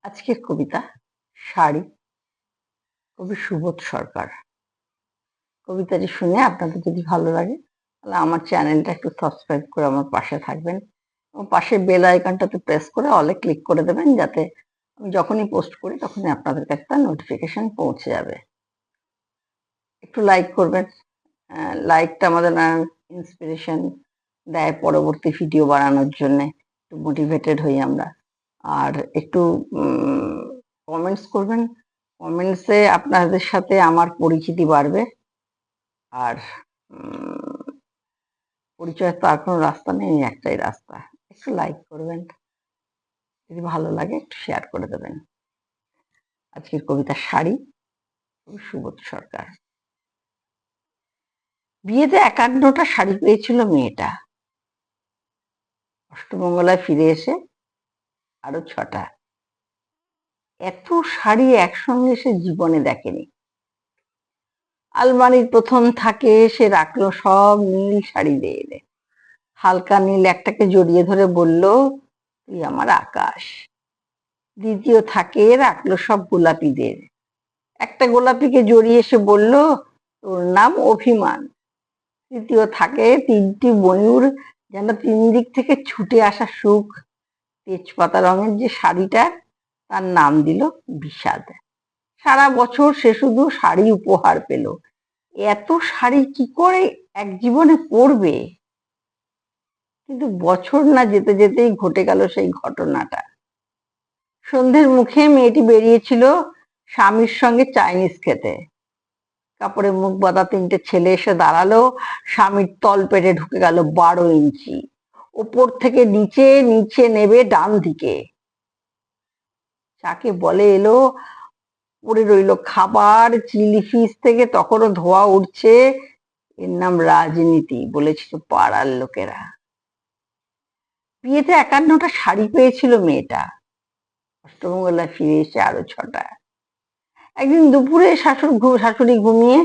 আজকের কবিতা শাড়ি, কবি সুবোধ সরকার। কবিতাটি শুনে আপনাদের যদি ভালো লাগে তাহলে আমার চ্যানেলটা একটু সাবস্ক্রাইব করে আমার পাশে থাকবেন এবং পাশের বেল আইকনটাতে প্রেস করে অলে ক্লিক করে দেবেন, যাতে আমি যখনই পোস্ট করি তখনই আপনাদের কাছে একটা নোটিফিকেশন পৌঁছে যাবে। একটু লাইক করবেন, লাইকটা আমাদের ইন্সপিরেশন দেয় পরবর্তী ভিডিও বানানোর জন্য, একটু মোটিভেটেড হই আমরা। আর একটু কমেন্টস করবেন, কমেন্টসে আপনাদের সাথে আমার পরিচিতি বাড়বে। আর পরিচয় তো আর কোনো রাস্তা নেই, একটাই রাস্তা, একটু লাইক করবেন, যদি ভালো লাগে একটু শেয়ার করে দেবেন। আজকের কবিতা শাড়ি, সুবোধ সরকার। বিয়েতে 51টা শাড়ি পেয়েছিল মেয়েটা, অষ্টমঙ্গলায় ফিরে এসে আরো 6টা। এত শাড়ি একসঙ্গে সে জীবনে দেখেনি। আলমারির প্রথম থাকে সে রাখলো সব নীল শাড়ি দিয়ে, হালকা নীল একটাকে জড়িয়ে ধরে বলল, তুই আমার আকাশ। দ্বিতীয় থাকে রাখলো সব গোলাপিদের, একটা গোলাপিকে জড়িয়ে সে বলল, তোর নাম অভিমান। তৃতীয় থাকে 3টি ময়ূর, যেন 3 দিক থেকে ছুটে আসা সুখ। তেজপাতা রঙের যে শাড়িটা, তার নাম দিল বিষাদ। সারা বছর সে শুধু শাড়ি উপহার পেল। এত শাড়ি কি করে এক জীবনে পরবে? কিন্তু বছর না যেতে যেতেই ঘটে গেল সেই ঘটনাটা। সন্ধ্যের মুখে মেয়েটি বেরিয়েছিল স্বামীর সঙ্গে চাইনিজ খেতে। কাপড়ে মুখ বাঁধা 3টে ছেলে এসে দাঁড়ালো। স্বামীর তল পেটে ঢুকে গেল 12 ইঞ্চি। ওপর থেকে নিচে, নিচে নেবে ডান দিকে। যাকে বলে এলো, পড়ে রইল খাবার, চিলি ফিশ থেকে তখনও ধোয়া উঠছে। এর নাম রাজনীতি, বলেছিল পাড়ার লোকেরা। বিয়েতে 51টা শাড়ি পেয়েছিল মেয়েটা, অষ্টমঙ্গলায় ফিরে এসে আরো 6টা। একদিন দুপুরে শাশুড়ি ঘুমিয়ে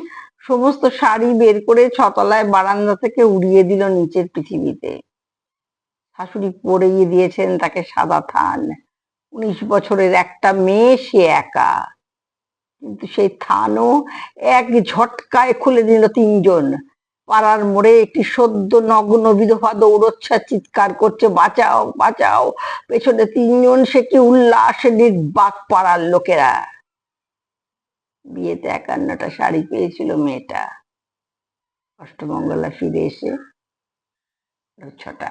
সমস্ত শাড়ি বের করে 6তলায় বারান্দা থেকে উড়িয়ে দিল নিচের পৃথিবীতে। শাশুড়ি পরিয়ে দিয়েছেন তাকে সাদা থান। 19 বছরের একটা মেয়ে, সে একা। কিন্তু সেই থানও এক ঝটকায় খুলে দিল 3জন। পাড়ার মোড়ে একটি সদ্য নগ্ন বিধবা দৌড়চ্ছে, চিৎকার করছে, বাঁচাও বাঁচাও। পেছনে 3জন, সে কি উল্লাস নির্বাক পাড়ার লোকেরা। বিয়েতে 51টা শাড়ি পেয়েছিল মেয়েটা, অষ্টমঙ্গলা ফিরে এসে 6টা।